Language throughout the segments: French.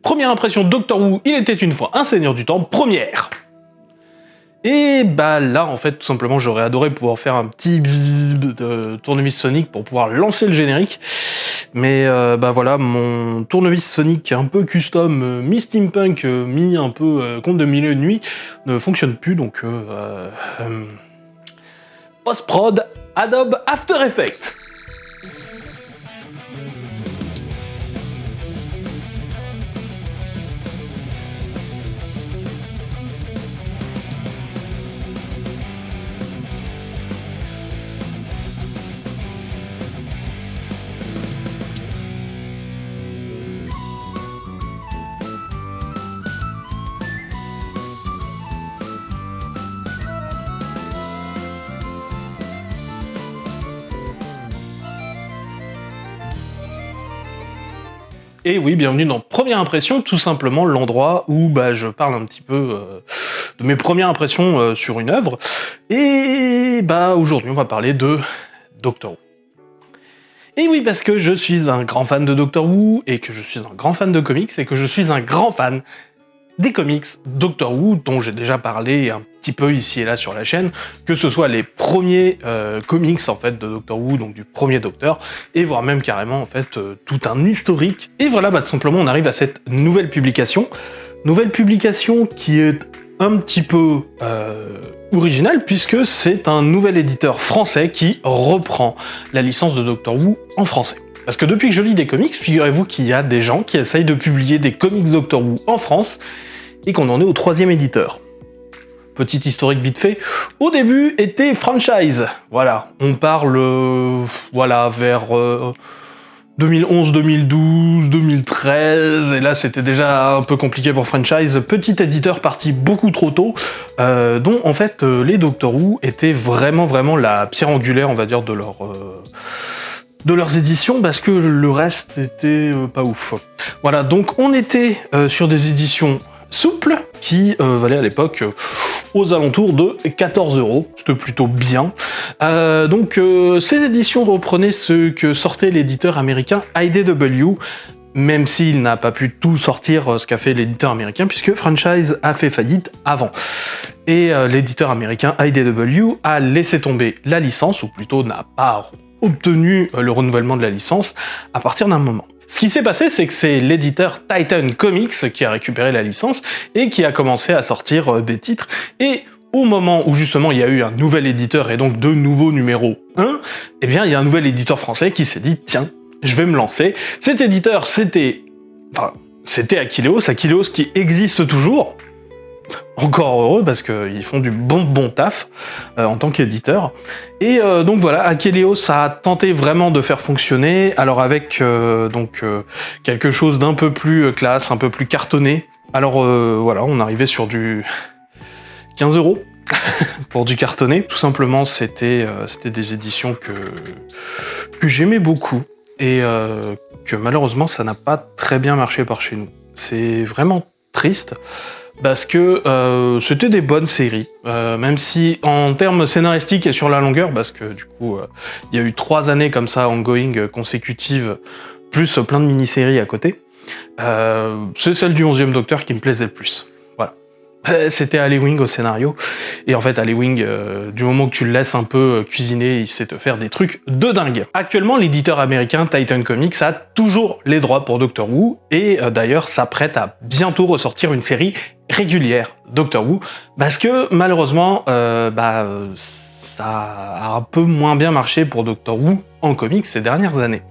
Première impression, Doctor Who, il était une fois un seigneur du temps, première. Et bah là, en fait, tout simplement, j'aurais adoré pouvoir faire un petit de tournevis Sonic pour pouvoir lancer le générique. Mais bah voilà, mon tournevis Sonic un peu custom, mi-steampunk, mi un peu conte de milieu de nuit, ne fonctionne plus, donc post-prod, Adobe After Effects. Et oui, bienvenue dans Première Impression, tout simplement l'endroit où je parle un petit peu de mes premières impressions sur une œuvre. Et aujourd'hui, on va parler de Doctor Who. Et oui, parce que je suis un grand fan de Doctor Who, et que je suis un grand fan de comics, et que je suis un grand fan des comics Doctor Who, dont j'ai déjà parlé un petit peu ici et là sur la chaîne, que ce soit les premiers comics en fait de Doctor Who, donc du premier Docteur, et voire même carrément en fait tout un historique. Et voilà, tout simplement on arrive à cette nouvelle publication qui est un petit peu originale, puisque c'est un nouvel éditeur français qui reprend la licence de Doctor Who en français. Parce que depuis que je lis des comics, figurez-vous qu'il y a des gens qui essayent de publier des comics Doctor Who en France, et qu'on en est au 3e éditeur. Petit historique vite fait, au début était Franchise. Voilà, on parle vers 2011, 2012, 2013, et là c'était déjà un peu compliqué pour Franchise. Petit éditeur parti beaucoup trop tôt, dont en fait les Doctor Who étaient vraiment la pierre angulaire, on va dire, de leurs éditions, parce que le reste était pas ouf. Voilà, donc on était sur des éditions souples qui valaient à l'époque aux alentours de 14€, c'était plutôt bien. Donc ces éditions reprenaient ce que sortait l'éditeur américain IDW, même s'il n'a pas pu tout sortir ce qu'a fait l'éditeur américain, puisque Franchise a fait faillite avant. Et l'éditeur américain IDW a laissé tomber la licence, ou plutôt n'a pas obtenu le renouvellement de la licence à partir d'un moment. Ce qui s'est passé, c'est que c'est l'éditeur Titan Comics qui a récupéré la licence et qui a commencé à sortir des titres. Et au moment où justement il y a eu un nouvel éditeur et donc de nouveaux numéros 1, eh bien il y a un nouvel éditeur français qui s'est dit « Tiens, je vais me lancer ». Cet éditeur, c'était Achilleos qui existe toujours. Encore heureux, parce qu'ils font du bon taf en tant qu'éditeur. Et donc voilà, Achilleos a tenté vraiment de faire fonctionner, alors avec quelque chose d'un peu plus classe, un peu plus cartonné. Alors voilà, on arrivait sur du 15€ pour du cartonné. Tout simplement, c'était des éditions que j'aimais beaucoup, et que malheureusement, ça n'a pas très bien marché par chez nous. C'est vraiment triste, parce que c'était des bonnes séries, même si en termes scénaristiques et sur la longueur, parce que du coup il y a eu 3 années comme ça ongoing consécutives, plus plein de mini-séries à côté, c'est celle du 11e Docteur qui me plaisait le plus. Voilà. C'était Ali Wing au scénario, et en fait Ali Wing, du moment que tu le laisses un peu cuisiner, il sait te faire des trucs de dingue. Actuellement, l'éditeur américain Titan Comics a toujours les droits pour Doctor Who, et d'ailleurs s'apprête à bientôt ressortir une série régulière Doctor Who, parce que malheureusement ça a un peu moins bien marché pour Doctor Who en comics ces dernières années.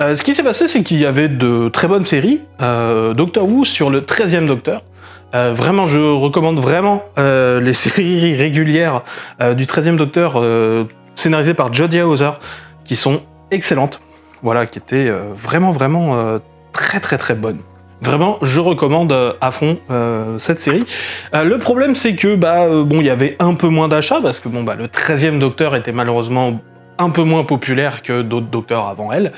Ce qui s'est passé, c'est qu'il y avait de très bonnes séries Doctor Who sur le 13e Docteur. Vraiment, je recommande vraiment les séries régulières du 13e Docteur scénarisées par Jodie Hauser, qui sont excellentes, voilà, qui étaient vraiment très bonnes. Vraiment, je recommande à fond cette série. Le problème, c'est que il y avait un peu moins d'achats, parce que le 13e Docteur était malheureusement un peu moins populaire que d'autres Docteurs avant elle.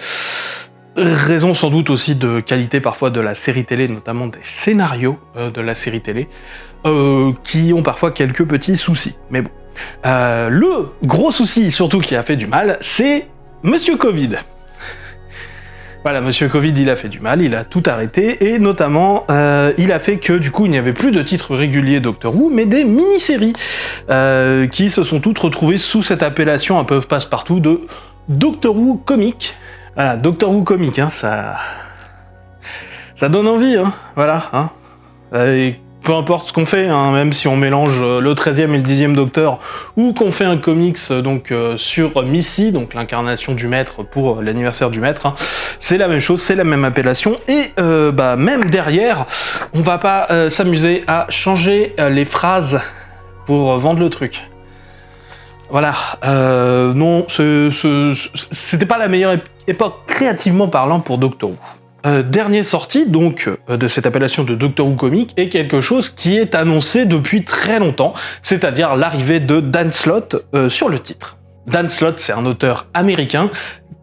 Raison sans doute aussi de qualité parfois de la série télé, notamment des scénarios de la série télé, qui ont parfois quelques petits soucis. Mais bon. Le gros souci, surtout qui a fait du mal, c'est Monsieur Covid. Voilà, Monsieur Covid, il a fait du mal, il a tout arrêté, et notamment, il a fait que, du coup, il n'y avait plus de titres réguliers Doctor Who, mais des mini-séries, qui se sont toutes retrouvées sous cette appellation un peu passe-partout de Doctor Who comique. Voilà, Doctor Who comique, hein, ça donne envie, hein, voilà, hein. Et peu importe ce qu'on fait, hein, même si on mélange le 13e et le 10e Docteur, ou qu'on fait un comics donc sur Missy, donc l'incarnation du maître pour l'anniversaire du maître, hein, c'est la même chose, c'est la même appellation, et même derrière, on va pas s'amuser à changer les phrases pour vendre le truc. Voilà, non, c'était pas la meilleure époque créativement parlant pour Doctor Who. Dernière sortie donc de cette appellation de Doctor Who comique est quelque chose qui est annoncé depuis très longtemps, c'est-à-dire l'arrivée de Dan Slott sur le titre. Dan Slott, c'est un auteur américain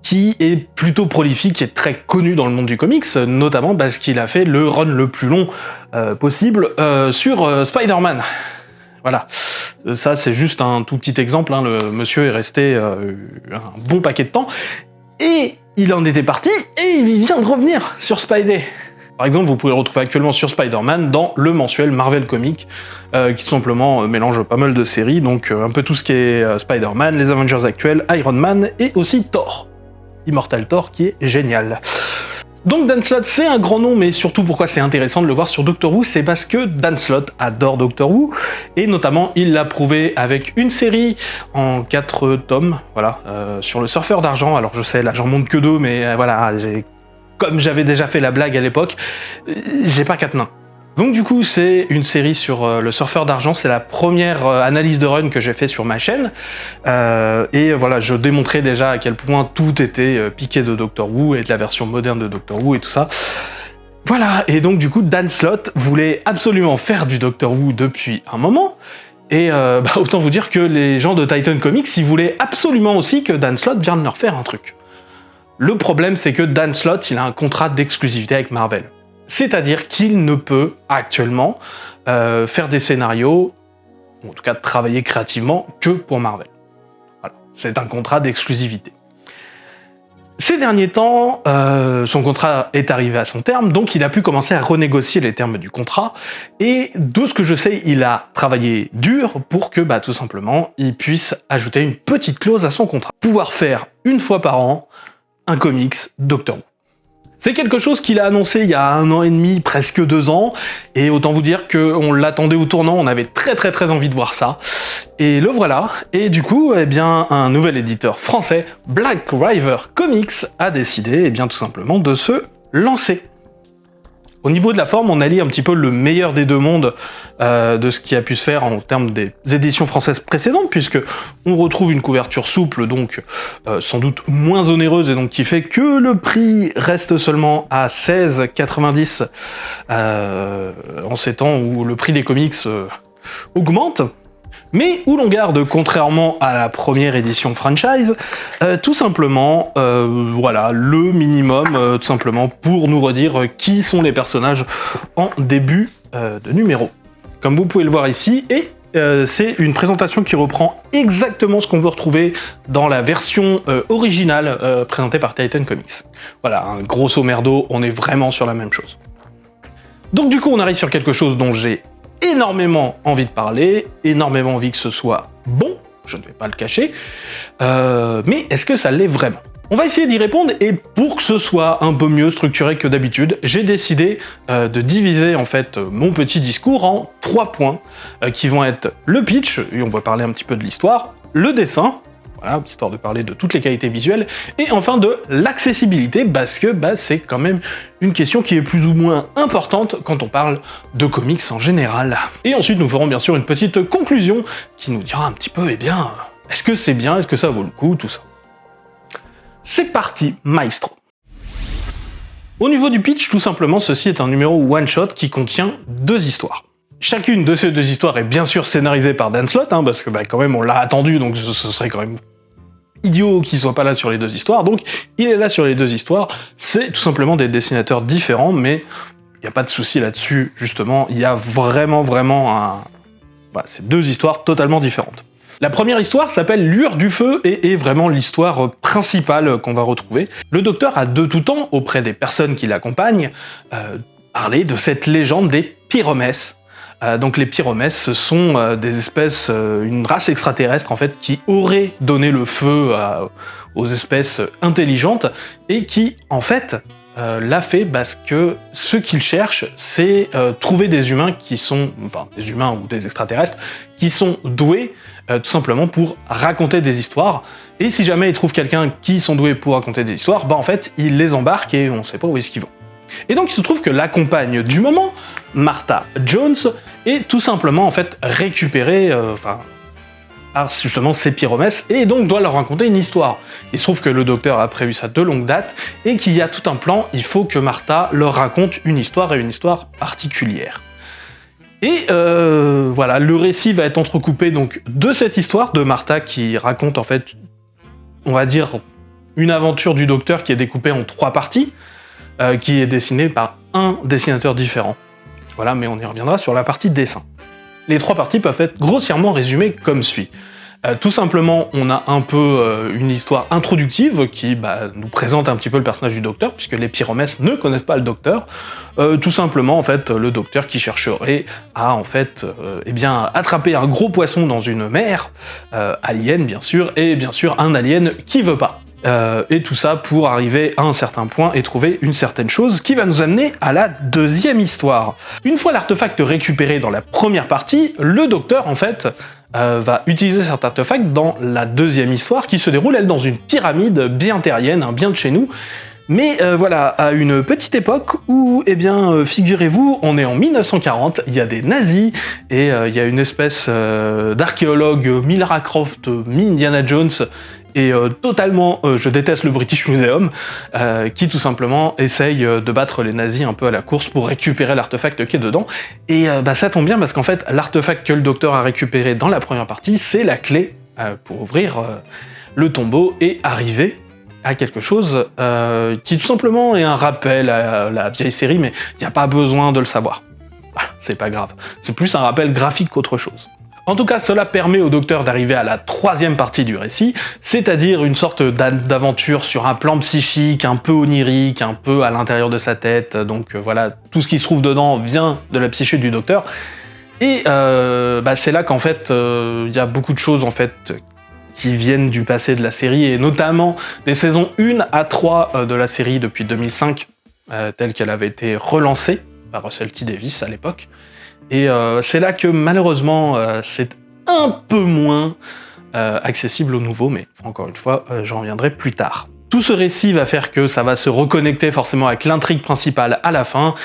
qui est plutôt prolifique et très connu dans le monde du comics, notamment parce qu'il a fait le run le plus long possible sur Spider-Man. Voilà, ça c'est juste un tout petit exemple, hein. Le monsieur est resté un bon paquet de temps, et il en était parti, et il vient de revenir sur Spidey. Par exemple, vous pouvez le retrouver actuellement sur Spider-Man dans le mensuel Marvel Comics, qui tout simplement mélange pas mal de séries, donc un peu tout ce qui est Spider-Man, les Avengers actuels, Iron Man, et aussi Thor. Immortal Thor, qui est génial. Donc Dan Slott, c'est un grand nom, mais surtout pourquoi c'est intéressant de le voir sur Doctor Who, c'est parce que Dan Slott adore Doctor Who, et notamment il l'a prouvé avec une série en 4 tomes, voilà, sur le surfeur d'argent. Alors je sais, là j'en montre que 2, mais voilà, comme j'avais déjà fait la blague à l'époque, j'ai pas 4 nains. Donc du coup, c'est une série sur le surfeur d'argent, c'est la première analyse de run que j'ai fait sur ma chaîne, et voilà, je démontrais déjà à quel point tout était piqué de Doctor Who et de la version moderne de Doctor Who et tout ça. Voilà, et donc du coup, Dan Slott voulait absolument faire du Doctor Who depuis un moment, et autant vous dire que les gens de Titan Comics, ils voulaient absolument aussi que Dan Slott vienne leur faire un truc. Le problème, c'est que Dan Slott, il a un contrat d'exclusivité avec Marvel. C'est-à-dire qu'il ne peut actuellement faire des scénarios, ou en tout cas travailler créativement, que pour Marvel. Voilà. C'est un contrat d'exclusivité. Ces derniers temps, son contrat est arrivé à son terme, donc il a pu commencer à renégocier les termes du contrat, et de ce que je sais, il a travaillé dur pour que, tout simplement, il puisse ajouter une petite clause à son contrat. Pouvoir faire une fois par an un comics Doctor Who. C'est quelque chose qu'il a annoncé il y a 1 an et demi, presque 2 ans, et autant vous dire qu'on l'attendait au tournant, on avait très envie de voir ça. Et le voilà, et du coup, un nouvel éditeur français, Black River Comics, a décidé, tout simplement, de se lancer. Au niveau de la forme, on allie un petit peu le meilleur des deux mondes de ce qui a pu se faire en termes des éditions françaises précédentes, puisque on retrouve une couverture souple, donc sans doute moins onéreuse, et donc qui fait que le prix reste seulement à 16,90 en ces temps où le prix des comics augmente. Mais où l'on garde, contrairement à la première édition franchise, tout simplement, voilà, le minimum, tout simplement, pour nous redire qui sont les personnages en début de numéro. Comme vous pouvez le voir ici, et c'est une présentation qui reprend exactement ce qu'on peut retrouver dans la version originale présentée par Titan Comics. Voilà, un grosso merdo, on est vraiment sur la même chose. Donc du coup, on arrive sur quelque chose dont j'ai énormément envie de parler, énormément envie que ce soit bon, je ne vais pas le cacher, mais est-ce que ça l'est vraiment? On va essayer d'y répondre, et pour que ce soit un peu mieux structuré que d'habitude, j'ai décidé de diviser en fait mon petit discours en 3 points, qui vont être le pitch, et on va parler un petit peu de l'histoire, le dessin, voilà, histoire de parler de toutes les qualités visuelles, et enfin de l'accessibilité, parce que c'est quand même une question qui est plus ou moins importante quand on parle de comics en général. Et ensuite nous ferons bien sûr une petite conclusion qui nous dira un petit peu, est-ce que c'est bien, est-ce que ça vaut le coup, tout ça. C'est parti, maestro. Au niveau du pitch, tout simplement, ceci est un numéro one-shot qui contient 2 histoires. Chacune de ces 2 histoires est bien sûr scénarisée par Dan Slott, parce que quand même on l'a attendu, donc ce serait quand même idiot qu'il soit pas là sur les 2 histoires, donc il est là sur les 2 histoires. C'est tout simplement des dessinateurs différents, mais il n'y a pas de souci là-dessus, justement, il y a vraiment c'est 2 histoires totalement différentes. La première histoire s'appelle Lueur du feu et est vraiment l'histoire principale qu'on va retrouver. Le docteur a de tout temps, auprès des personnes qui l'accompagnent, parlé de cette légende des pyromèses. Donc les pyromèses, ce sont des espèces, une race extraterrestre en fait, qui aurait donné le feu aux espèces intelligentes et qui, en fait, l'a fait parce que ce qu'il cherche, c'est trouver des humains qui sont, enfin des humains ou des extraterrestres, qui sont doués tout simplement pour raconter des histoires. Et si jamais il trouve quelqu'un qui sont doués pour raconter des histoires, bah en fait, il les embarque et on sait pas où est-ce qu'ils vont. Et donc il se trouve que la compagne du moment, Martha Jones, est tout simplement en fait récupérée par justement ces pyromèses et donc doit leur raconter une histoire. Il se trouve que le docteur a prévu ça de longue date et qu'il y a tout un plan, il faut que Martha leur raconte une histoire et une histoire particulière. Et voilà, le récit va être entrecoupé donc de cette histoire de Martha qui raconte en fait, on va dire, une aventure du docteur qui est découpée en 3 parties, qui est dessinée par un dessinateur différent. Voilà, mais on y reviendra sur la partie dessin. Les 3 parties peuvent être grossièrement résumées comme suit. Tout simplement, on a un peu une histoire introductive qui nous présente un petit peu le personnage du docteur, puisque les pyromèses ne connaissent pas le docteur. Tout simplement, en fait, le docteur qui chercherait à en fait, attraper un gros poisson dans une mer, alien bien sûr, et bien sûr un alien qui veut pas. Et tout ça pour arriver à un certain point et trouver une certaine chose qui va nous amener à la deuxième histoire. Une fois l'artefact récupéré dans la première partie, le docteur en fait va utiliser cet artefact dans la deuxième histoire qui se déroule elle dans une pyramide bien terrienne, bien de chez nous. Mais voilà, à une petite époque où, figurez-vous, on est en 1940, il y a des nazis, et il y a une espèce d'archéologue, Lara Croft, Indiana Jones, et totalement, je déteste le British Museum, qui tout simplement essaye de battre les nazis un peu à la course pour récupérer l'artefact qui est dedans. Et ça tombe bien parce qu'en fait, l'artefact que le docteur a récupéré dans la première partie, c'est la clé pour ouvrir le tombeau et arriver à quelque chose qui tout simplement est un rappel à la vieille série, mais il n'y a pas besoin de le savoir. C'est pas grave. C'est plus un rappel graphique qu'autre chose. En tout cas, cela permet au docteur d'arriver à la troisième partie du récit, c'est-à-dire une sorte d'aventure sur un plan psychique, un peu onirique, un peu à l'intérieur de sa tête. Donc voilà, tout ce qui se trouve dedans vient de la psyché du docteur. Et c'est là qu'en fait, il y a beaucoup de choses en fait qui viennent du passé de la série, et notamment des saisons 1 à 3 de la série depuis 2005, telle qu'elle avait été relancée par Russell T. Davies à l'époque. Et c'est là que malheureusement c'est un peu moins accessible aux nouveaux, mais encore une fois, j'en reviendrai plus tard. Tout ce récit va faire que ça va se reconnecter forcément avec l'intrigue principale à la fin,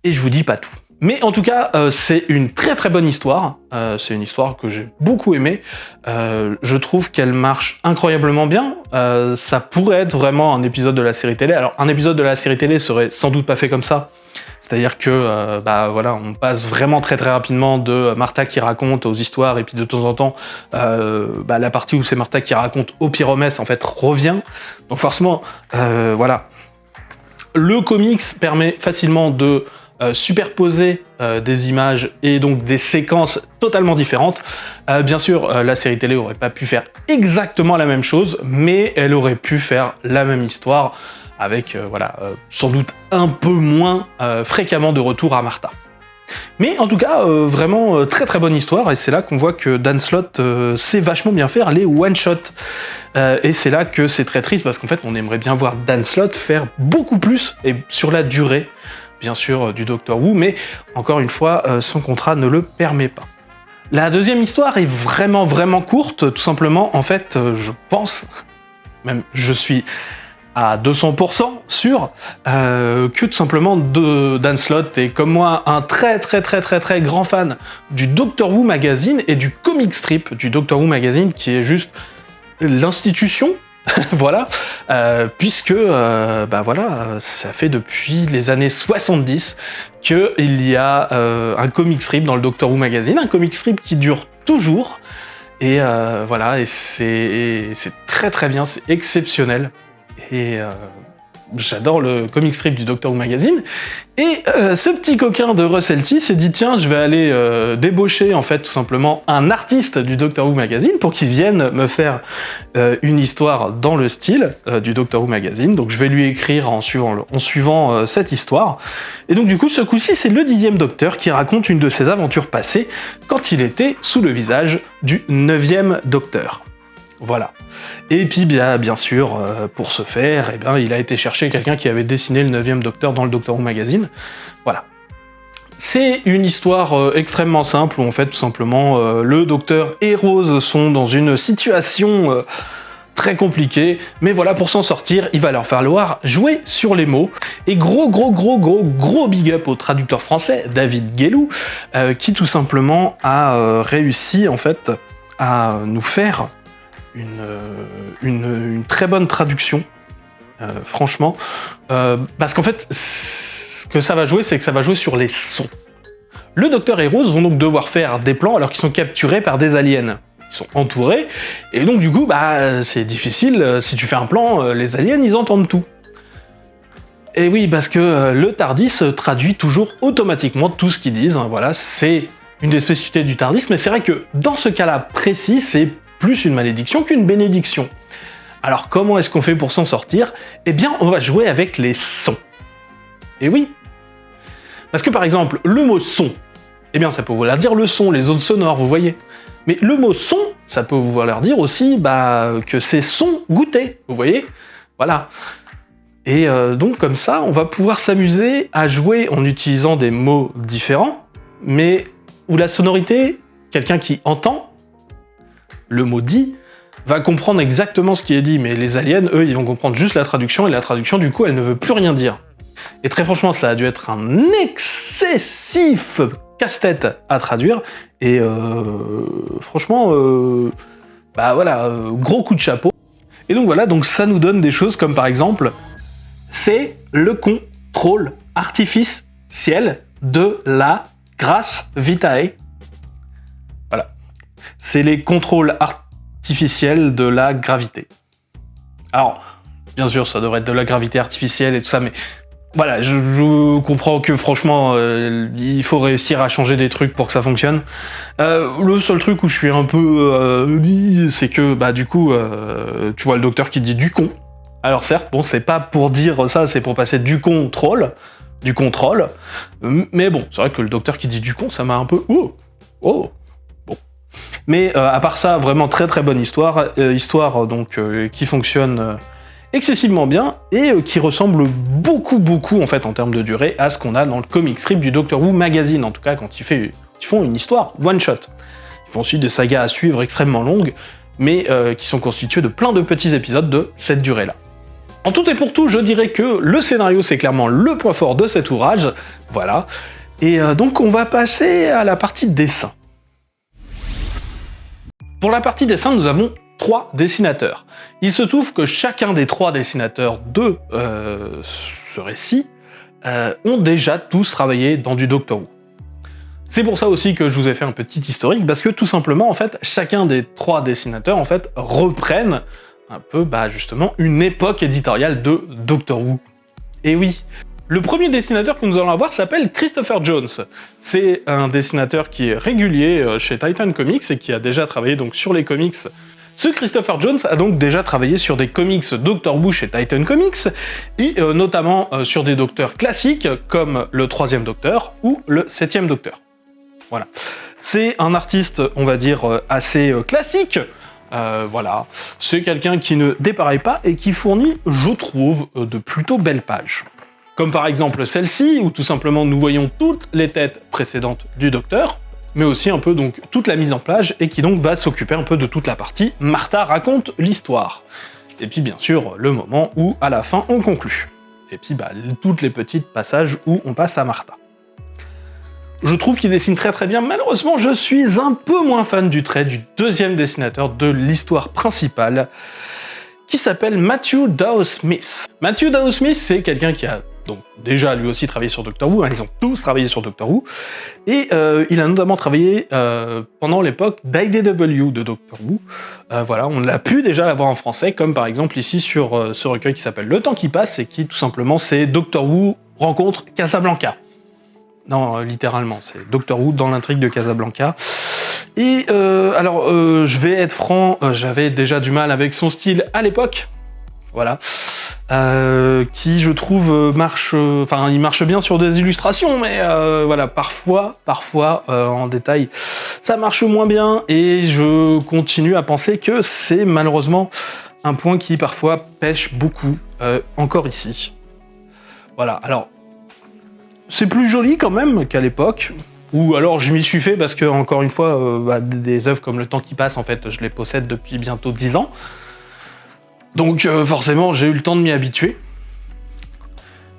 et je vous dis pas tout. Mais en tout cas, c'est une très très bonne histoire, c'est une histoire que j'ai beaucoup aimée, je trouve qu'elle marche incroyablement bien, ça pourrait être vraiment un épisode de la série télé. Alors un épisode de la série télé serait sans doute pas fait comme ça, c'est-à-dire que on passe vraiment très très rapidement de Martha qui raconte aux histoires, et puis de temps en temps la partie où c'est Martha qui raconte aux pyromèses en fait revient. Donc forcément le comics permet facilement de superposer des images et donc des séquences totalement différentes. Bien sûr, la série télé aurait pas pu faire exactement la même chose, mais elle aurait pu faire la même histoire avec sans doute un peu moins fréquemment de retour à Martha. Mais en tout cas, vraiment très très bonne histoire, et c'est là qu'on voit que Dan Slott sait vachement bien faire les one-shots. Et c'est là que c'est très triste, parce qu'en fait on aimerait bien voir Dan Slott faire beaucoup plus, et sur la durée, bien sûr, du Doctor Who, mais encore une fois, son contrat ne le permet pas. La deuxième histoire est vraiment vraiment courte, tout simplement, en fait, je pense, même je suis à 200% sûr, que tout simplement Dan Slott est comme moi un très très très très très grand fan du Doctor Who Magazine et du comic strip du Doctor Who Magazine, qui est juste l'institution, voilà, puisque ça fait depuis les années 70 qu'il y a un comic strip dans le Doctor Who Magazine, un comic strip qui dure toujours, et et c'est très très bien, c'est exceptionnel. Et j'adore le comic strip du Doctor Who Magazine, et ce petit coquin de Russell T s'est dit tiens, je vais aller débaucher en fait tout simplement un artiste du Doctor Who Magazine pour qu'il vienne me faire une histoire dans le style du Doctor Who Magazine, donc je vais lui écrire en suivant cette histoire, et donc du coup ce coup-ci c'est le 10e Docteur qui raconte une de ses aventures passées quand il était sous le visage du 9e Docteur. Voilà. Et puis bien sûr, pour ce faire, il a été chercher quelqu'un qui avait dessiné le 9e Docteur dans le Doctor Who Magazine. Voilà. C'est une histoire extrêmement simple où en fait tout simplement le Docteur et Rose sont dans une situation très compliquée, mais voilà, pour s'en sortir, il va leur falloir jouer sur les mots. Et gros big up au traducteur français, David Guélou, qui tout simplement a réussi en fait à nous faire une très bonne traduction, franchement, parce qu'en fait, ce que ça va jouer, c'est que ça va jouer sur les sons. Le Docteur et Rose vont donc devoir faire des plans alors qu'ils sont capturés par des aliens. Ils sont entourés, et donc du coup, c'est difficile, si tu fais un plan, les aliens, ils entendent tout. Et oui, parce que le TARDIS traduit toujours automatiquement tout ce qu'ils disent, hein, voilà, c'est une des spécificités du TARDIS, mais c'est vrai que dans ce cas-là précis, c'est plus une malédiction qu'une bénédiction. Alors comment est-ce qu'on fait pour s'en sortir? Eh bien, on va jouer avec les sons. Et oui. Parce que par exemple, le mot son, eh bien ça peut vouloir dire le son, les ondes sonores, vous voyez. Mais le mot son, ça peut vouloir dire aussi que c'est son goûter, vous voyez. Voilà. Et donc comme ça, on va pouvoir s'amuser à jouer en utilisant des mots différents, mais où la sonorité, quelqu'un qui entend le mot dit, va comprendre exactement ce qui est dit, mais les aliens, eux, ils vont comprendre juste la traduction, et la traduction, du coup, elle ne veut plus rien dire. Et très franchement, ça a dû être un excessif casse-tête à traduire, et franchement, gros coup de chapeau. Et donc voilà, donc ça nous donne des choses comme par exemple, c'est le contrôle artificiel de la Grace Vitae. Voilà. C'est les contrôles artificiels de la gravité. Alors, bien sûr, ça devrait être de la gravité artificielle et tout ça, mais voilà, je comprends que franchement, il faut réussir à changer des trucs pour que ça fonctionne. Le seul truc où je suis un peu c'est que, du coup, tu vois le docteur qui dit du con. Alors certes, bon, c'est pas pour dire ça, c'est pour passer du contrôle, mais bon, c'est vrai que le docteur qui dit du con, ça m'a un peu... bon. Mais à part ça, vraiment très très bonne histoire, qui fonctionne excessivement bien, et qui ressemble beaucoup en fait en termes de durée à ce qu'on a dans le comic strip du Doctor Who Magazine, en tout cas quand ils font une histoire one shot. Ils font ensuite des sagas à suivre extrêmement longues, mais qui sont constituées de plein de petits épisodes de cette durée-là. En tout et pour tout, je dirais que le scénario c'est clairement le point fort de cet ouvrage, voilà. Et donc on va passer à la partie dessin. Pour la partie dessin, nous avons 3 dessinateurs. Il se trouve que chacun des 3 dessinateurs de ce récit ont déjà tous travaillé dans du Doctor Who. C'est pour ça aussi que je vous ai fait un petit historique, parce que tout simplement, en fait, chacun des 3 dessinateurs, en fait, reprennent un peu, justement, une époque éditoriale de Doctor Who. Et oui, le premier dessinateur que nous allons avoir s'appelle Christopher Jones. C'est un dessinateur qui est régulier chez Titan Comics et qui a déjà travaillé donc sur les comics. Ce Christopher Jones a donc déjà travaillé sur des comics Doctor Who chez Titan Comics, et notamment sur des docteurs classiques comme le 3e Docteur ou le 7e Docteur. Voilà. C'est un artiste, on va dire, assez classique. Voilà. C'est quelqu'un qui ne dépareille pas et qui fournit, je trouve, de plutôt belles pages. Comme par exemple celle-ci, où tout simplement nous voyons toutes les têtes précédentes du Docteur, mais aussi un peu donc toute la mise en page, et qui donc va s'occuper un peu de toute la partie Martha raconte l'histoire. Et puis bien sûr, le moment où, à la fin, on conclut. Et puis toutes les petits passages où on passe à Martha. Je trouve qu'il dessine très très bien. Malheureusement, je suis un peu moins fan du trait du 2e dessinateur de l'histoire principale, qui s'appelle Matthew Dow Smith. Matthew Dow Smith, c'est quelqu'un qui a Donc déjà, lui aussi travaillait sur Doctor Who, hein, ils ont tous travaillé sur Doctor Who. Et il a notamment travaillé pendant l'époque d'IDW de Doctor Who. Voilà, on l'a pu déjà l'avoir en français, comme par exemple ici sur ce recueil qui s'appelle Le Temps qui passe, et qui tout simplement c'est Doctor Who rencontre Casablanca. Non, littéralement, c'est Doctor Who dans l'intrigue de Casablanca. Et alors, je vais être franc, j'avais déjà du mal avec son style à l'époque. Voilà. Qui je trouve il marche bien sur des illustrations, mais voilà, parfois en détail, ça marche moins bien, et je continue à penser que c'est malheureusement un point qui parfois pêche beaucoup, encore ici. Voilà, alors, c'est plus joli quand même qu'à l'époque, ou alors je m'y suis fait parce que, encore une fois, des œuvres comme Le Temps qui passe, en fait, je les possède depuis bientôt 10 ans. Donc forcément, j'ai eu le temps de m'y habituer.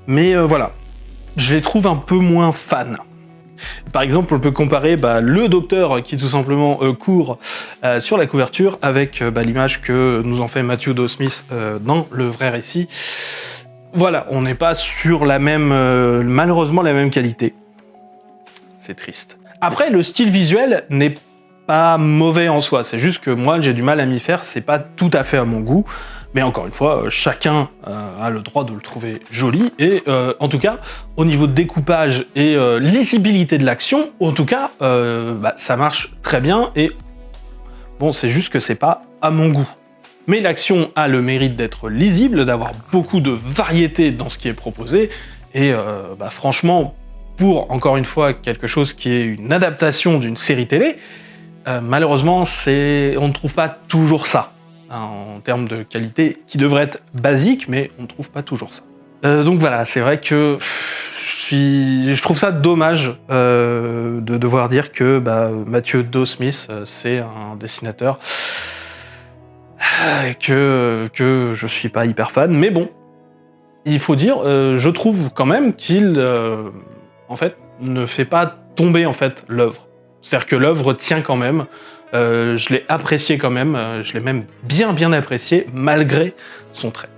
Mais voilà, je les trouve un peu moins fans. Par exemple, on peut comparer le docteur qui tout simplement court sur la couverture avec l'image que nous en fait Matthew Doe Smith dans le vrai récit. Voilà, on n'est pas sur la même, malheureusement la même qualité. C'est triste. Après, le style visuel n'est pas mauvais en soi, c'est juste que moi j'ai du mal à m'y faire, c'est pas tout à fait à mon goût. Mais encore une fois, chacun a le droit de le trouver joli, et en tout cas, au niveau de découpage et lisibilité de l'action, en tout cas, ça marche très bien, et bon, c'est juste que c'est pas à mon goût. Mais l'action a le mérite d'être lisible, d'avoir beaucoup de variété dans ce qui est proposé, et franchement, pour, encore une fois, quelque chose qui est une adaptation d'une série télé, malheureusement, on ne trouve pas toujours ça. En termes de qualité, qui devrait être basique, mais on ne trouve pas toujours ça. Donc voilà, c'est vrai que je trouve ça dommage de devoir dire que Matthew Doe Smith, c'est un dessinateur que je suis pas hyper fan, mais bon, il faut dire, je trouve quand même qu'il en fait, ne fait pas tomber en fait l'œuvre. C'est-à-dire que l'œuvre tient quand même. Je l'ai apprécié quand même, je l'ai même bien apprécié, malgré son trait.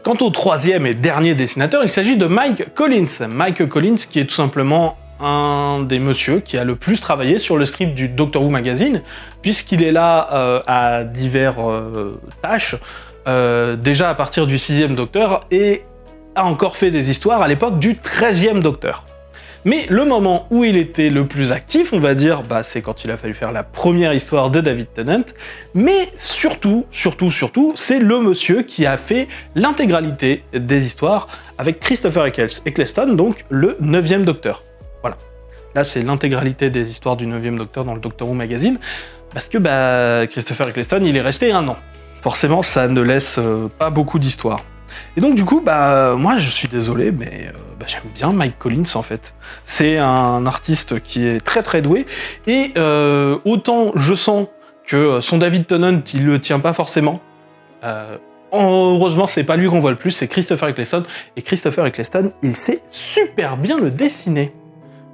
Quant au troisième et dernier dessinateur, il s'agit de Mike Collins. Mike Collins, qui est tout simplement un des messieurs qui a le plus travaillé sur le strip du Doctor Who Magazine, puisqu'il est là à divers tâches, déjà à partir du 6e Docteur, et a encore fait des histoires à l'époque du 13e Docteur. Mais le moment où il était le plus actif, on va dire, c'est quand il a fallu faire la première histoire de David Tennant, mais surtout, c'est le monsieur qui a fait l'intégralité des histoires avec Christopher Eccleston, donc le 9e Docteur. Voilà. Là, c'est l'intégralité des histoires du 9e Docteur dans le Doctor Who Magazine, parce que Christopher Eccleston, il est resté 1 an. Forcément, ça ne laisse pas beaucoup d'histoires. Et donc du coup, moi je suis désolé, mais j'aime bien Mike Collins en fait. C'est un artiste qui est très doué, et autant je sens que son David Tennant, il le tient pas forcément. Heureusement, c'est pas lui qu'on voit le plus, c'est Christopher Eccleston, et Christopher Eccleston, il sait super bien le dessiner.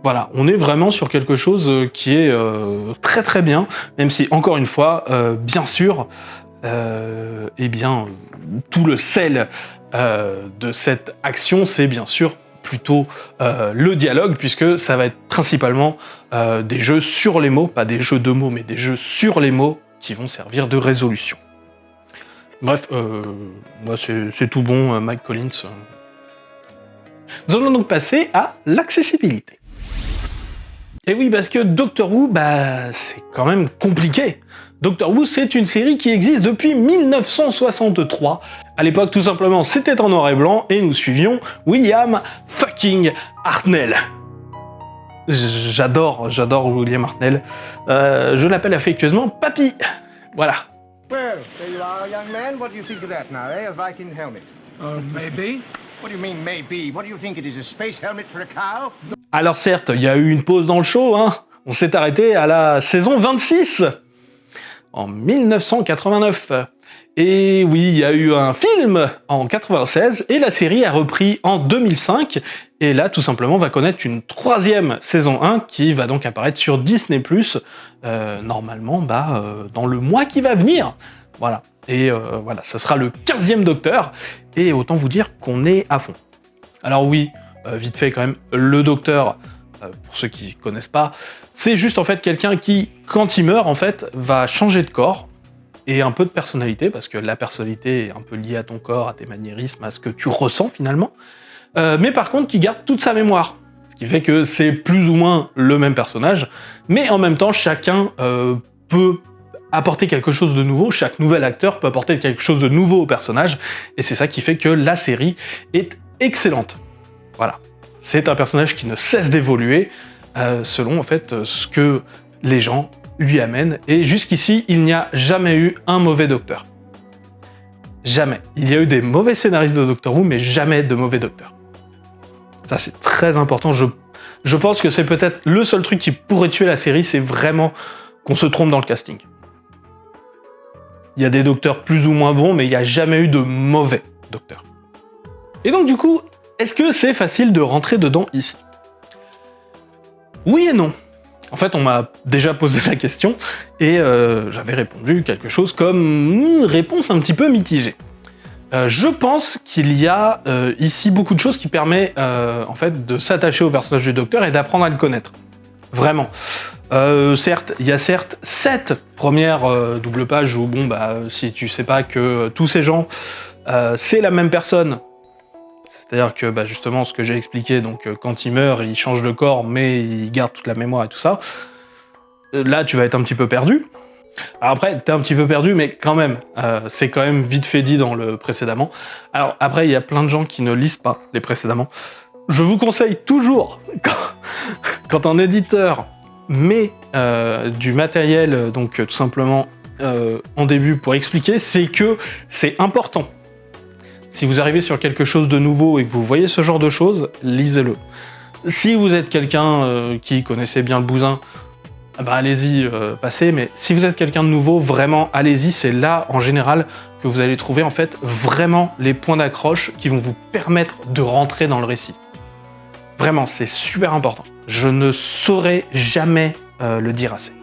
Voilà, on est vraiment sur quelque chose qui est très bien, même si, encore une fois, bien sûr, tout le sel de cette action, c'est bien sûr plutôt le dialogue, puisque ça va être principalement des jeux sur les mots, pas des jeux de mots, mais des jeux sur les mots qui vont servir de résolution. Bref, moi c'est tout bon, Mike Collins. Nous allons donc passer à l'accessibilité. Et oui, parce que Doctor Who, c'est quand même compliqué. Doctor Who, c'est une série qui existe depuis 1963. À l'époque, tout simplement, c'était en noir et blanc, et nous suivions William fucking Hartnell. J'adore William Hartnell. Je l'appelle affectueusement Papy. Voilà. Well, there you are, young man. What do you think of that now, eh? A Viking helmet. Maybe. What do you mean, maybe? What do you think it is, a space helmet for a cow? Alors certes, il y a eu une pause dans le show, hein. On s'est arrêté à la saison 26, en 1989. Et oui, il y a eu un film en 96, et la série a repris en 2005, et là, tout simplement, va connaître une 3e saison 1, qui va donc apparaître sur Disney+, normalement, dans le mois qui va venir. Voilà. Et voilà, ce sera le 15e Docteur, et autant vous dire qu'on est à fond. Alors oui, vite fait quand même, le docteur, pour ceux qui ne connaissent pas, c'est juste en fait quelqu'un qui, quand il meurt, en fait, va changer de corps et un peu de personnalité, parce que la personnalité est un peu liée à ton corps, à tes maniérismes, à ce que tu ressens finalement, mais par contre qui garde toute sa mémoire. Ce qui fait que c'est plus ou moins le même personnage, mais en même temps, chacun peut apporter quelque chose de nouveau, chaque nouvel acteur peut apporter quelque chose de nouveau au personnage, et c'est ça qui fait que la série est excellente. Voilà. C'est un personnage qui ne cesse d'évoluer selon en fait ce que les gens lui amènent, et jusqu'ici, il n'y a jamais eu un mauvais docteur. Jamais. Il y a eu des mauvais scénaristes de Doctor Who, mais jamais de mauvais docteurs. Ça, c'est très important. Je pense que c'est peut-être le seul truc qui pourrait tuer la série, c'est vraiment qu'on se trompe dans le casting. Il y a des docteurs plus ou moins bons, mais il n'y a jamais eu de mauvais docteurs. Et donc, du coup, est-ce que c'est facile de rentrer dedans ici? Oui et non. En fait, on m'a déjà posé la question, et j'avais répondu quelque chose comme une réponse un petit peu mitigée. Je pense qu'il y a ici beaucoup de choses qui permettent en fait, de s'attacher au personnage du Docteur et d'apprendre à le connaître. Vraiment. Certes, il y a 7 premières doubles pages où, bon, bah, si tu sais pas que tous ces gens, c'est la même personne, c'est-à-dire que, bah, justement, ce que j'ai expliqué, donc quand il meurt, il change de corps, mais il garde toute la mémoire et tout ça, là, tu vas être un petit peu perdu. Alors après, t'es un petit peu perdu, mais quand même, c'est quand même vite fait dit dans le précédemment. Alors après, il y a plein de gens qui ne lisent pas les précédemment. Je vous conseille toujours, quand un éditeur met du matériel, donc tout simplement en début pour expliquer, c'est que c'est important. Si vous arrivez sur quelque chose de nouveau et que vous voyez ce genre de choses, lisez-le. Si vous êtes quelqu'un qui connaissait bien le bousin, bah allez-y, passez, mais si vous êtes quelqu'un de nouveau, vraiment, allez-y, c'est là, en général, que vous allez trouver, en fait, vraiment les points d'accroche qui vont vous permettre de rentrer dans le récit. Vraiment, c'est super important. Je ne saurais jamais le dire assez.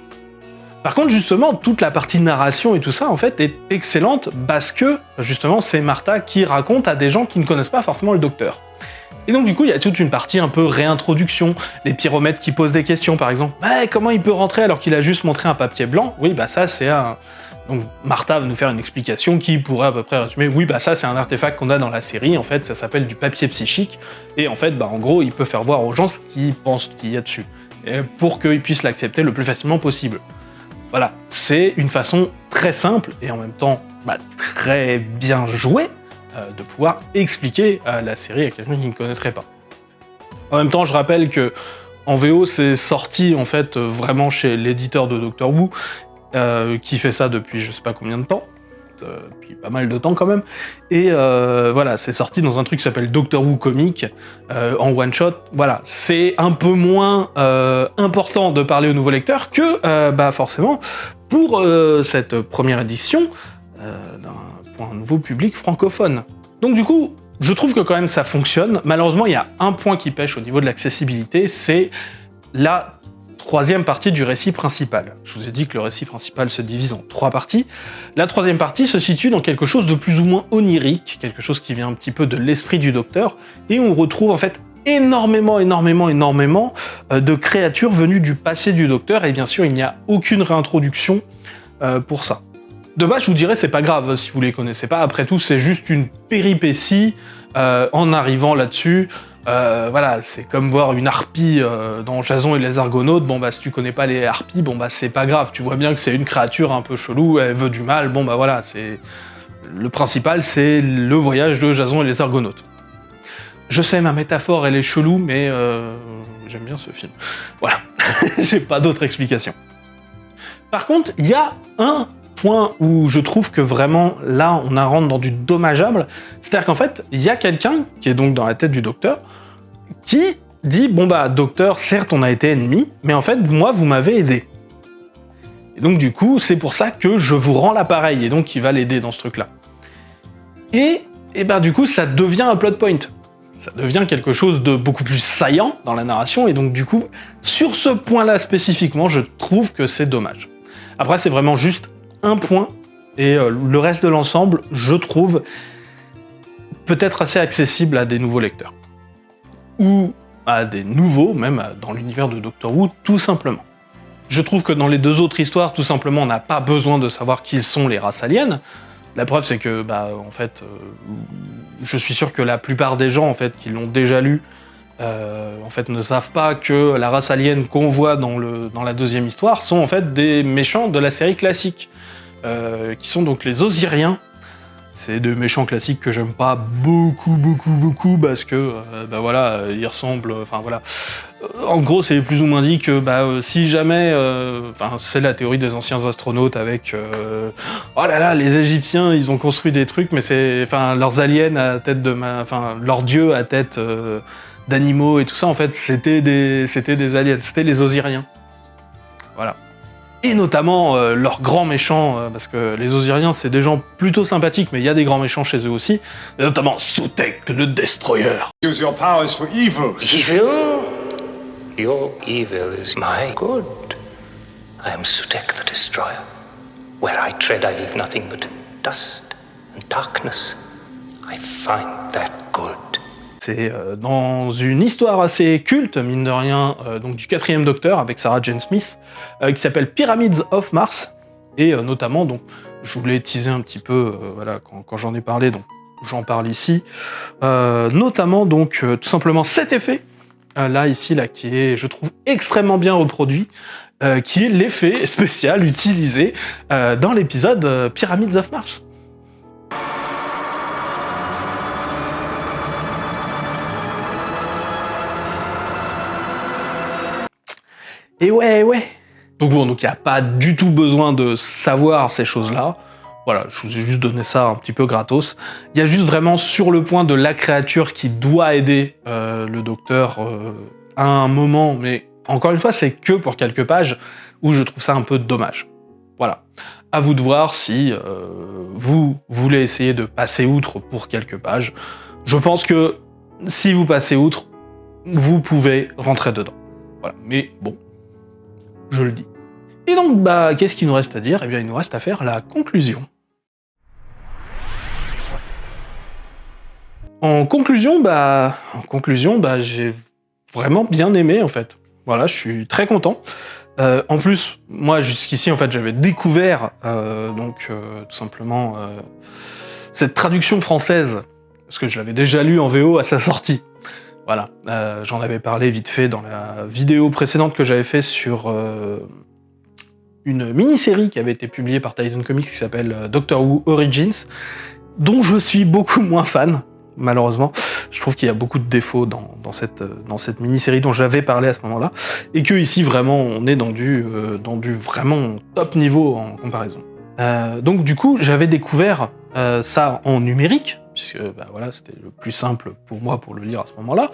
Par contre, justement, toute la partie narration et tout ça, en fait, est excellente parce que, justement, c'est Martha qui raconte à des gens qui ne connaissent pas forcément le Docteur. Et donc, du coup, il y a toute une partie un peu réintroduction, les pyromètres qui posent des questions, par exemple. Bah, comment il peut rentrer alors qu'il a juste montré un papier blanc? Oui, bah ça, c'est un... Donc, Martha va nous faire une explication qui pourrait à peu près résumer, oui, bah ça, c'est un artefact qu'on a dans la série, en fait, ça s'appelle du papier psychique, et en fait, bah en gros, il peut faire voir aux gens ce qu'ils pensent qu'il y a dessus, et pour qu'ils puissent l'accepter le plus facilement possible. Voilà, c'est une façon très simple, et en même temps, bah, très bien jouée, de pouvoir expliquer la série à quelqu'un qui ne connaîtrait pas. En même temps, je rappelle que en VO, c'est sorti en fait vraiment chez l'éditeur de Doctor Who, qui fait ça depuis je sais pas combien de temps, depuis pas mal de temps quand même, et voilà, c'est sorti dans un truc qui s'appelle Doctor Who Comic, en one shot. Voilà, c'est un peu moins important de parler aux nouveaux lecteurs que, bah forcément, pour cette première édition pour un nouveau public francophone. Donc du coup, je trouve que quand même ça fonctionne. Malheureusement, il y a un point qui pêche au niveau de l'accessibilité, c'est la troisième partie du récit principal. Je vous ai dit que le récit principal se divise en 3 parties. La troisième partie se situe dans quelque chose de plus ou moins onirique, quelque chose qui vient un petit peu de l'esprit du Docteur, et on retrouve en fait énormément de créatures venues du passé du Docteur, et bien sûr, il n'y a aucune réintroduction pour ça. De base, je vous dirais, c'est pas grave si vous les connaissez pas. Après tout, c'est juste une péripétie en arrivant là-dessus. Voilà, c'est comme voir une harpie dans Jason et les Argonautes. Bon bah si tu connais pas les harpies, bon bah c'est pas grave. Tu vois bien que c'est une créature un peu chelou, elle veut du mal. Bon bah voilà, c'est le principal, c'est le voyage de Jason et les Argonautes. Je sais, ma métaphore, elle est chelou, mais j'aime bien ce film. Voilà, j'ai pas d'autre explication. Par contre, il y a un point où je trouve que vraiment, là, on rentre dans du dommageable. C'est-à-dire qu'en fait, il y a quelqu'un, qui est donc dans la tête du Docteur, qui dit, bon bah, Docteur, certes, on a été ennemis, mais en fait, moi, vous m'avez aidé. Et donc, du coup, c'est pour ça que je vous rends l'appareil, et donc, il va l'aider dans ce truc-là. Et ben, du coup, ça devient un plot point. Ça devient quelque chose de beaucoup plus saillant dans la narration, et donc, du coup, sur ce point-là spécifiquement, je trouve que c'est dommage. Après, c'est vraiment juste un point, et le reste de l'ensemble, je trouve, peut-être assez accessible à des nouveaux lecteurs. ou à des nouveaux, même dans l'univers de Doctor Who, tout simplement. Je trouve que dans les deux autres histoires, tout simplement, on n'a pas besoin de savoir qui sont les races aliens. La preuve, c'est que, en fait, je suis sûr que la plupart des gens, en fait, qui l'ont déjà lu, en fait, ne savent pas que la race alien qu'on voit dans la deuxième histoire sont en fait des méchants de la série classique, qui sont donc les Osiriens. C'est des méchants classiques que j'aime pas beaucoup, parce que, ils ressemblent, En gros, c'est plus ou moins dit que, si jamais, c'est la théorie des anciens astronautes avec, oh là là, les Égyptiens, ils ont construit des trucs, mais leurs aliens à tête leurs dieux à tête d'animaux et tout ça, en fait, c'était des aliens, c'était les Osiriens. Voilà. Et notamment leurs grands méchants, parce que les Osiriens, c'est des gens plutôt sympathiques, mais il y a des grands méchants chez eux aussi, et notamment Sutekh le Destroyer. Use your powers for evil. Evil? Your evil is my good. I am Sutekh the Destroyer. Where I tread, I leave nothing but dust and darkness. I find that good. C'est dans une histoire assez culte, mine de rien, donc du 4e Docteur avec Sarah Jane Smith, qui s'appelle Pyramids of Mars, et notamment, donc, je voulais teaser un petit peu, quand j'en ai parlé, donc j'en parle ici, notamment donc tout simplement cet effet, qui est, je trouve, extrêmement bien reproduit, qui est l'effet spécial utilisé dans l'épisode Pyramids of Mars. Et ouais. Donc il n'y a pas du tout besoin de savoir ces choses-là. Voilà, je vous ai juste donné ça un petit peu gratos. Il y a juste vraiment sur le point de la créature qui doit aider le Docteur à un moment, mais encore une fois, c'est que pour quelques pages où je trouve ça un peu dommage. Voilà. À vous de voir si vous voulez essayer de passer outre pour quelques pages. Je pense que si vous passez outre, vous pouvez rentrer dedans. Voilà. Mais bon, je le dis. Et donc, qu'est-ce qu'il nous reste à dire ? Eh bien, il nous reste à faire la conclusion. En conclusion, j'ai vraiment bien aimé, en fait. Voilà, je suis très content. En plus, moi, jusqu'ici, en fait, j'avais découvert, tout simplement, cette traduction française, parce que je l'avais déjà lu en VO à sa sortie. Voilà, j'en avais parlé vite fait dans la vidéo précédente que j'avais fait sur une mini-série qui avait été publiée par Titan Comics qui s'appelle Doctor Who Origins, dont je suis beaucoup moins fan, malheureusement. Je trouve qu'il y a beaucoup de défauts dans cette mini-série dont j'avais parlé à ce moment-là, et que ici, vraiment, on est dans du vraiment top niveau en comparaison. Donc du coup, j'avais découvert ça en numérique, puisque c'était le plus simple pour moi pour le lire à ce moment-là.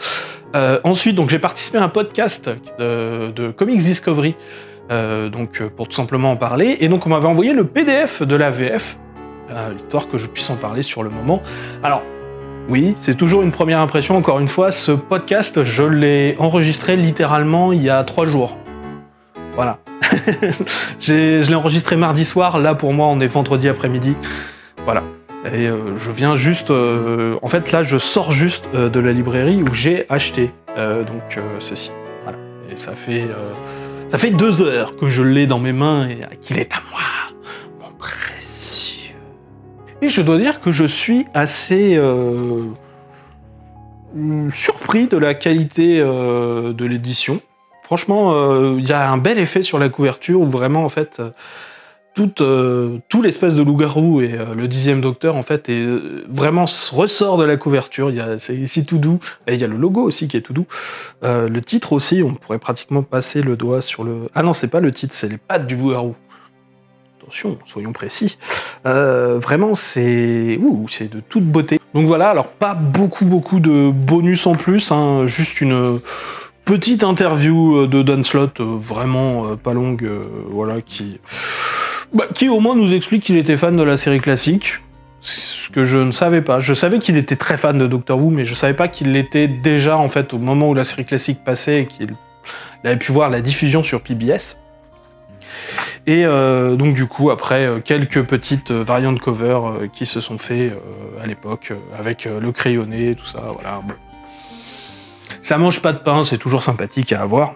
Ensuite, donc j'ai participé à un podcast de Comics Discovery, pour tout simplement en parler, et donc on m'avait envoyé le PDF de la VF, histoire que je puisse en parler sur le moment. Alors, oui, c'est toujours une première impression, encore une fois, ce podcast, je l'ai enregistré littéralement il y a 3 jours. Voilà. Je l'ai enregistré mardi soir, là pour moi on est vendredi après-midi. Voilà. Et je viens juste... en fait là je sors juste de la librairie où j'ai acheté ceci. Voilà. Et ça fait 2 heures que je l'ai dans mes mains et qu'il est à moi, mon précieux. Et je dois dire que je suis assez surpris de la qualité de l'édition. Franchement, il y a un bel effet sur la couverture où vraiment, en fait, tout l'espèce de loup-garou et le 10e Docteur, en fait, vraiment ressort de la couverture. C'est ici tout doux. Et il y a le logo aussi qui est tout doux. Le titre aussi, on pourrait pratiquement passer le doigt sur le... Ah non, c'est pas le titre, c'est les pattes du loup-garou. Attention, soyons précis. Vraiment, c'est de toute beauté. Donc voilà, alors pas beaucoup de bonus en plus, hein, juste une... petite interview de Dan Slott, vraiment pas longue, qui au moins nous explique qu'il était fan de la série classique, ce que je ne savais pas. Je savais qu'il était très fan de Doctor Who, mais je savais pas qu'il l'était déjà, en fait, au moment où la série classique passait et qu'il avait pu voir la diffusion sur PBS. Et donc du coup, après, quelques petites variantes cover qui se sont fait à l'époque, avec le crayonné, tout ça, voilà. Ça mange pas de pain, c'est toujours sympathique à avoir.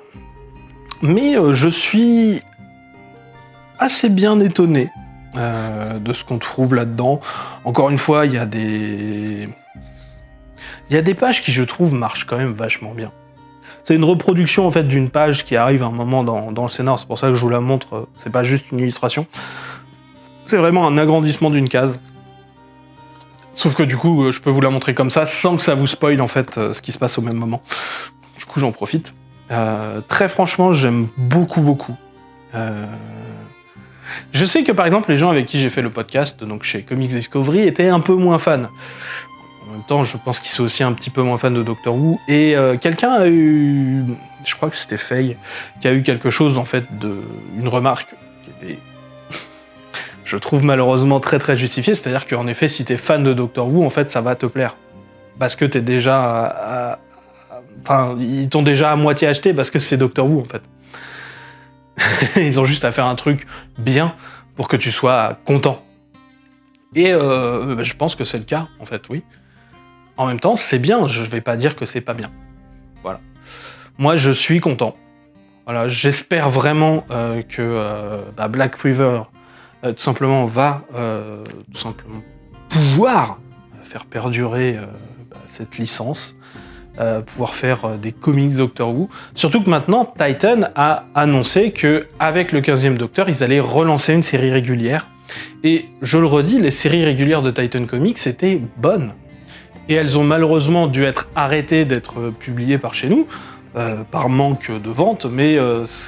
Mais je suis assez bien étonné de ce qu'on trouve là-dedans. Encore une fois, il y a des pages qui, je trouve, marchent quand même vachement bien. C'est une reproduction en fait d'une page qui arrive à un moment dans le scénar, c'est pour ça que je vous la montre, c'est pas juste une illustration. C'est vraiment un agrandissement d'une case. Sauf que du coup, je peux vous la montrer comme ça, sans que ça vous spoil en fait ce qui se passe au même moment. Du coup, j'en profite. Très franchement, j'aime beaucoup. Je sais que par exemple, les gens avec qui j'ai fait le podcast, donc chez Comics Discovery, étaient un peu moins fans. En même temps, je pense qu'ils sont aussi un petit peu moins fans de Doctor Who. Et quelqu'un a eu, je crois que c'était Faye, qui a eu quelque chose en fait une remarque qui était, je trouve malheureusement très justifiée. C'est-à-dire qu'en effet, si t'es fan de Doctor Who, en fait, ça va te plaire parce que t'es déjà, enfin, ils t'ont déjà à moitié acheté parce que c'est Doctor Who en fait. Ils ont juste à faire un truc bien pour que tu sois content. Et je pense que c'est le cas, en fait, oui. En même temps, c'est bien, je vais pas dire que c'est pas bien. Voilà. Moi, je suis content. Voilà, j'espère vraiment que Black River, tout simplement, va tout simplement pouvoir faire perdurer cette licence. Pouvoir faire des comics Doctor Who. Surtout que maintenant, Titan a annoncé qu'avec le 15e Docteur, ils allaient relancer une série régulière. Et je le redis, les séries régulières de Titan Comics étaient bonnes. Et elles ont malheureusement dû être arrêtées d'être publiées par chez nous, par manque de vente, mais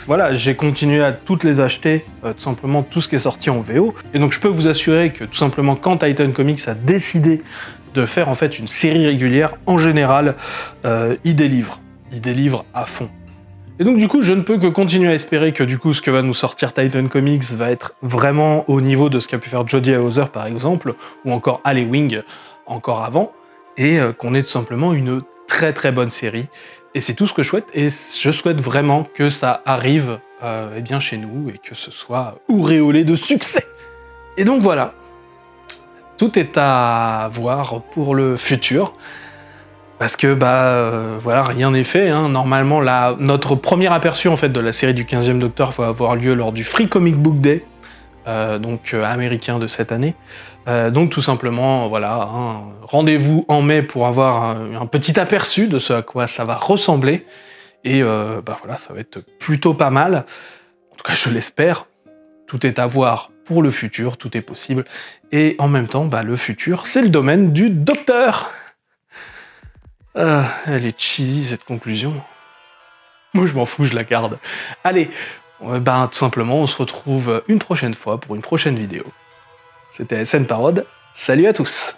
voilà, j'ai continué à toutes les acheter, tout simplement tout ce qui est sorti en VO. Et donc je peux vous assurer que tout simplement quand Titan Comics a décidé de faire en fait une série régulière, en général, il délivre à fond. Et donc du coup, je ne peux que continuer à espérer que du coup, ce que va nous sortir Titan Comics va être vraiment au niveau de ce qu'a pu faire Jody Houser par exemple, ou encore Ali Wing encore avant, et qu'on ait tout simplement une très bonne série. Et c'est tout ce que je souhaite, et je souhaite vraiment que ça arrive eh bien chez nous, et que ce soit auréolé de succès. Et donc voilà. Tout est à voir pour le futur, parce que voilà, rien n'est fait. Hein. Normalement, notre premier aperçu en fait de la série du 15e Docteur va avoir lieu lors du Free Comic Book Day, américain de cette année. Donc tout simplement, voilà, hein, rendez-vous en mai pour avoir un petit aperçu de ce à quoi ça va ressembler. Et voilà, ça va être plutôt pas mal. En tout cas, je l'espère. Tout est à voir pour le futur, tout est possible. Et en même temps, le futur, c'est le domaine du docteur. Elle est cheesy cette conclusion. Moi je m'en fous, je la garde. Allez, tout simplement, on se retrouve une prochaine fois pour une prochaine vidéo. C'était SN Parod, salut à tous.